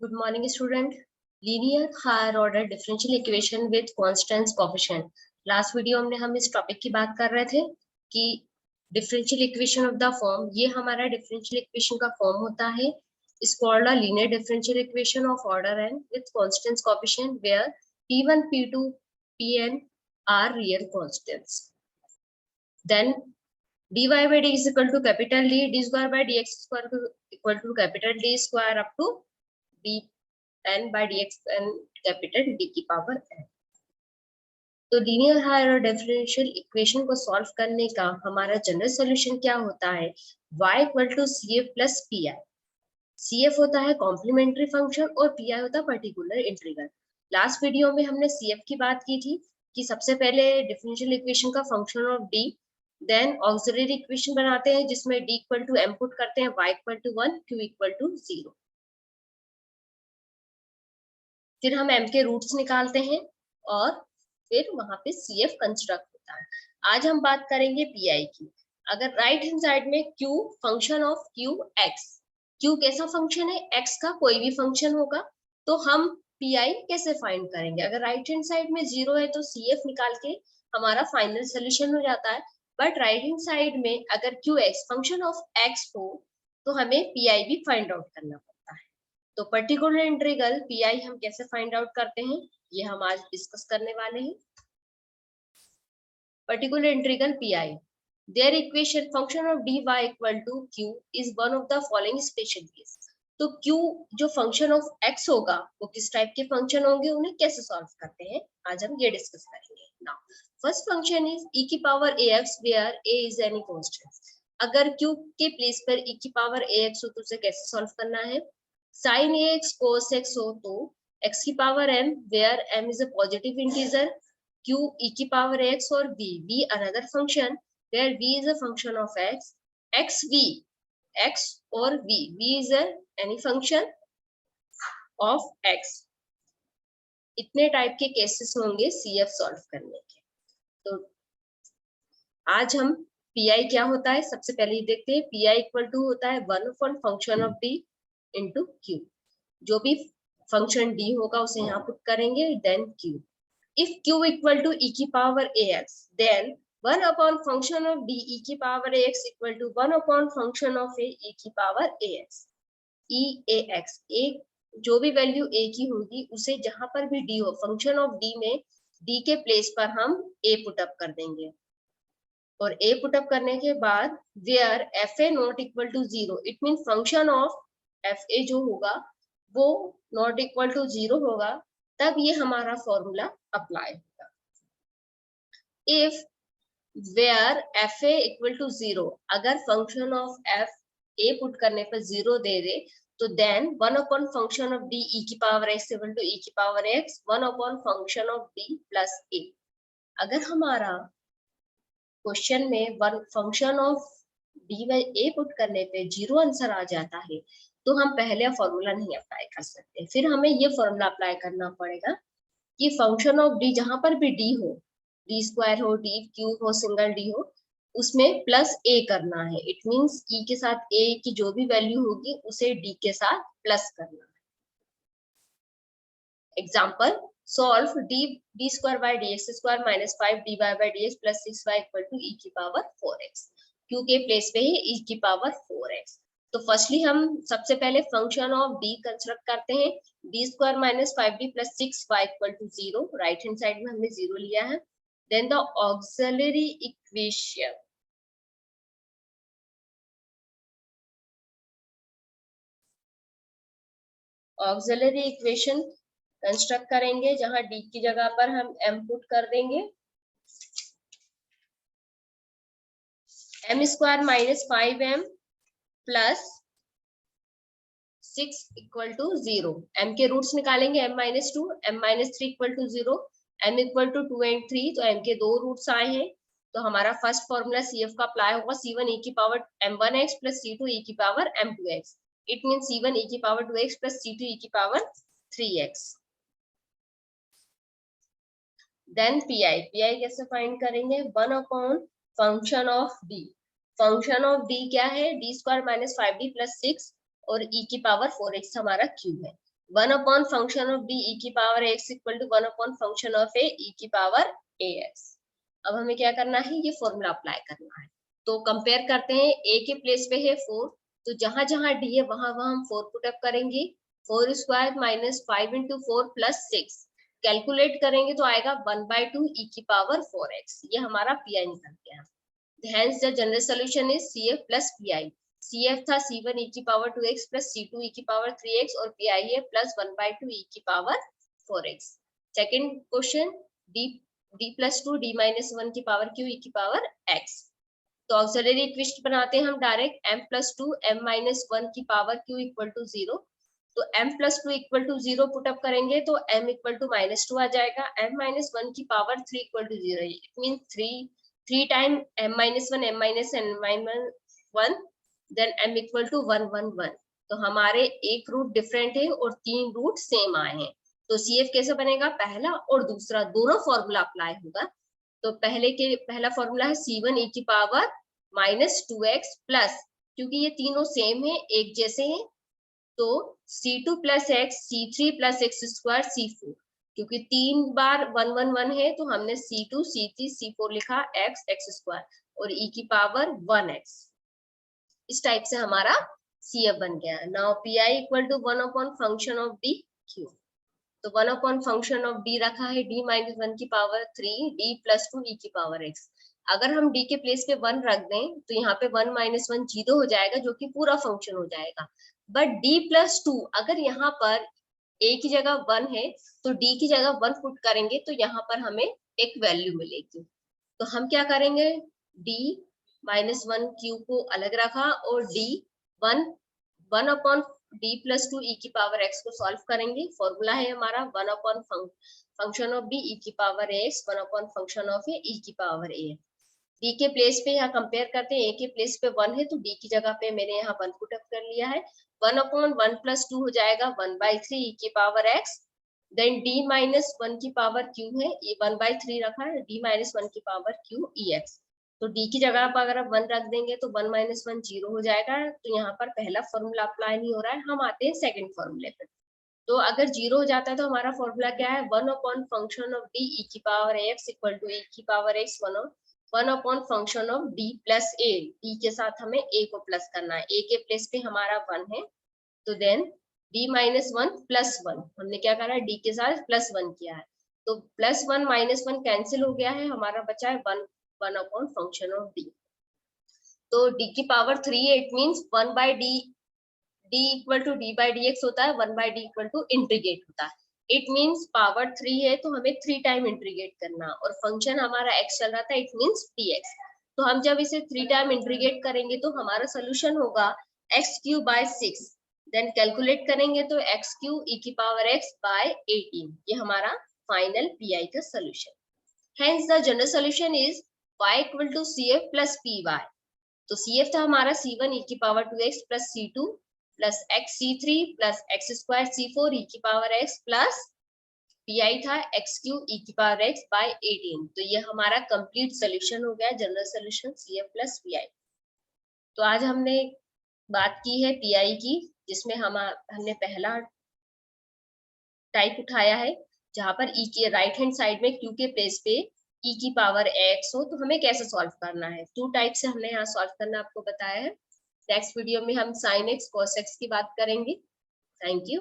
Good morning, student. Linear higher order differential equation with constant coefficient. Last video में हम इस topic की बात कर रहे थे कि differential equation of the form, ये हमारा डिफरेंशियल इक्वेशन का फॉर्म होता है. इस called a linear differential equation of order n with constant coefficient where p1, p2, pn are real constants. Then dy by d is equal to capital D, d square by dx square equal to capital D square up to d n by dx and capital D की power n. तो linear higher और differential equation को solve करने का हमारा general solution क्या होता है? y equal to C F plus P I. C F होता है कॉम्प्लीमेंट्री फंक्शन और पी आई होता है पर्टिकुलर इंटीग्रल. लास्ट वीडियो में हमने सी एफ की बात की थी कि सबसे पहले डिफरेंशियल इक्वेशन का function of D, then auxiliary equation बनाते हैं जिसमें D equal to M put करते हैं, y equal to 1, q equal to 0. फिर हम m के रूट्स निकालते हैं और फिर वहां पे CF कंस्ट्रक्ट होता है. आज हम बात करेंगे PI की. अगर राइट हैंड साइड में Q function of Q X, Q कैसा फंक्शन है? X का कोई भी फंक्शन होगा. तो हम PI कैसे फाइंड करेंगे? अगर राइट हैंड साइड में 0 है तो CF निकाल के हमारा फाइनल सोल्यूशन हो जाता है. बट राइट हैंड साइड में अगर QX फंक्शन ऑफ X हो तो हमें PI भी फाइंड आउट करना पड़ता है. तो पर्टिकुलर इंटीग्रल PI हम कैसे फाइंड आउट करते हैं, ये हम आज डिस्कस करने वाले हैं. Particular integral PI, their equation function of dy equal to q is one of the following special case. तो q जो फंक्शन ऑफ x होगा वो किस टाइप के फंक्शन होंगे, उन्हें कैसे सॉल्व करते हैं, आज हम ये डिस्कस करेंगे. Now first function is e की power ax where a is any constant. अगर q के प्लेस पर e की पावर ax हो तो उसे कैसे सॉल्व करना है? sin ax cos x हो तो x की power m where m is a positive integer, q e की पावर x और v another function where v is a function of x, x v x और v is a any function of x. इतने type के cases होंगे CF solve करने के. तो आज हम PI क्या होता है सबसे पहले देखते हैं. PI इक्वल टू होता है 1 function of d into q. जो भी फंक्शन d होगा उसे यहाँ पुट करेंगे, then q. If q equal to e की power ax, then 1 upon function of d e की power ax equal to 1 upon function of a e की power ax. e ax, a जो भी value a की होगी उसे जहां पर भी d हो, फंक्शन ऑफ d में d के प्लेस पर हम a पुट अप कर देंगे. और a पुट अप करने के बाद where fa not equal to 0, it mean function of fa जो होगा वो नॉट इक्वल टू 0 होगा, तब ये हमारा फॉर्मूला अप्लाई होगा. If where fa equal to 0, अगर function of f a put करने पर 0 दे दे तो then 1 upon function of d e की power x equal to e की power x 1 upon function of d plus a. अगर हमारा क्वेश्चन में one function of D by A put करने पे 0 आंसर आ जाता है तो हम पहले फॉर्मूला नहीं अप्लाई कर सकते. फिर हमें ये फॉर्मूला अप्लाई करना पड़ेगा कि फंक्शन ऑफ डी जहां पर भी डी हो, डी स्क्वायर हो, डी क्यूब हो, सिंगल डी हो, उसमें प्लस ए करना है. इट मींस ई के साथ ए की जो भी वैल्यू होगी उसे डी के साथ प्लस करना है. Example solve d square by dx square minus 5 dy by dx plus 6y equal to e की पावर 4x. q के प्लेस पे ही e की पावर 4x. तो फर्स्टली हम सबसे पहले फंक्शन ऑफ d कंस्ट्रक्ट करते हैं. d square minus 5d plus 6y equal to 0, right hand side में हमने 0 लिया है. Then the auxiliary equation, auxiliary equation construct करेंगे जहां d की जगह पर हम m पुट कर देंगे. m square minus 5m plus 6 equal to 0. m के रूट्स निकालेंगे, m minus 2, m minus 3 equal to 0, m equal to 2 and 3. तो m के दो रूट्स आए हैं तो हमारा फर्स्ट फॉर्मूला CF का अप्लाई होगा. c1 e की power m1x plus c2 e की power m2x. It mean c1 e की power 2x plus c2 e की पावर 3x. देन PI कैसे फाइंड करेंगे? 1 upon function of d. Function of d क्या है? d square minus 5d plus 6 और e की power 4x हमारा q है. 1 upon function of D E की power X equal to 1 upon function of A E की power ए x. अब हमें क्या करना है, ये फॉर्मूला अप्लाई करना है। तो कंपेयर करते हैं, ए के प्लेस पे है 4, तो जहां जहां डी है वहां वहां हम 4 पुट अप करेंगे। 4 square minus 5 into 4 plus 6 calculate करेंगे तो आएगा 1/2 ई की पावर 4x। ये हमारा पी आई निकल गया। Hence the general solution is CF plus PI। CF था C1 e की power 2x plus C2 e की पावर 3x और PI है plus 1/2 e की power 4x। Second question, d plus 2 d minus 1 की power q e की power x। तो auxiliary equation बनाते हैं हम direct, m plus 2 m minus 1 की पावर q equal to 0। तो m plus 2 equal to 0 put up करेंगे तो m equal to -2 आ जाएगा। m minus 1 की power 3 equal to 0, it mean 3 time m minus 1 m minus n minus 1 देन m equal to 1 1 1। तो हमारे एक रूट डिफरेंट है और 3 रूट सेम आए हैं। तो CF कैसे बनेगा, पहला और दूसरा दोनों फॉर्मूला अप्लाई होगा। तो पहला फॉर्मूला है C1 e की पावर -2x प्लस, क्योंकि ये तीनों सेम है, एक जैसे हैं, तो C2 plus x C3 plus x square C4, क्योंकि 3 बार 1 1 1 है तो हमने C2 C3 C4 लिखा, x x स्क्वायर और e की पावर 1x। इस टाइप से हमारा CF बन गया। Now PI equal to 1 upon function of D Q. तो 1 अपॉन फंक्शन ऑफ डी रखा है d माइनस 1 की पावर 3 d प्लस 2 e की पावर x। अगर हम d के प्लेस पे 1 रख दें तो यहाँ पे 1 माइनस 1 0 हो जाएगा, जो कि पूरा फंक्शन हो जाएगा। बट d प्लस 2 अगर यहाँ पर a की जगह 1 है तो d की जगह 1 पुट करेंगे तो यहाँ पर हमें एक वैल्यू मिलेगी। तो हम क्या करेंगे, d माइनस 1 क्यू को अलग रखा और d 1 upon d plus 2 e की पावर x को सॉल्व करेंगे। फॉर्मूला है हमारा 1 upon function of d e की power x 1 upon function of a e की पावर a। d के प्लेस पे यहाँ कंपेयर करते हैं, a के प्लेस पे 1 है तो d की जगह पे मैंने यहाँ 1 पुट अप कर लिया है। 1 अपॉन 1 प्लस 2 हो जाएगा 1/3 e की पावर x। देन d माइनस 1 की पावर q है, ये 1/3 रखा है, d माइनस 1 की पावर q ex। तो d की जगह पर अगर आप 1 रख देंगे तो 1 माइनस 1 0 हो जाएगा। तो यहाँ पर पहला फॉर्मूला अप्लाई नहीं हो रहा है, हम आते हैं सेकंड फॉर्मूले पे। तो अगर 0 हो जाता है तो हमारा फॉर्मूला क्या है, 1 upon function of d e की power x equal to e की power x 1 upon function of d plus a। d के साथ हमें a को प्लस करना है, a के प्लेस पे हमारा 1 है तो देन d माइनस 1 प्लस 1, हमने क्या करा है d के साथ प्लस 1 किया है। तो प्लस 1 माइनस 1 कैंसिल हो गया है, हमारा बचा है 1 अपॉन फंक्शन ऑफ d। तो d की पावर 3 है, it means 1 by d, d equal to d by dx होता है, 1 by d equal to integrate होता है। इट मींस पावर 3 है तो हमें 3 टाइम इंटीग्रेट करना और फंक्शन हमारा x चल रहा था, इट मींस dx। तो हम जब इसे 3 टाइम इंटीग्रेट करेंगे तो हमारा सोल्यूशन होगा x³ बाय 6। देन कैलकुलेट करेंगे तो x³ e की पावर x बाय 18। ये हमारा फाइनल PI का solution. Hence the general solution is y equal to CF plus PY। तो CF था हमारा C1 e की power 2x plus C2 plus x C3 plus x square C4 e की power x plus PI था x³ e की power x by 18। तो ये हमारा कंप्लीट सोल्यूशन हो गया, general solution CF plus PI। तो आज हमने बात की है PI की, जिसमें हमने पहला टाइप उठाया है जहां पर e की राइट हैंड साइड में q के प्लेस पे e की पावर x हो, तो हमें कैसे सॉल्व करना है। 2 टाइप से हमने यहाँ सॉल्व करना आपको बताया है। नेक्स्ट वीडियो में हम sin x cos x की बात करेंगे। Thank you.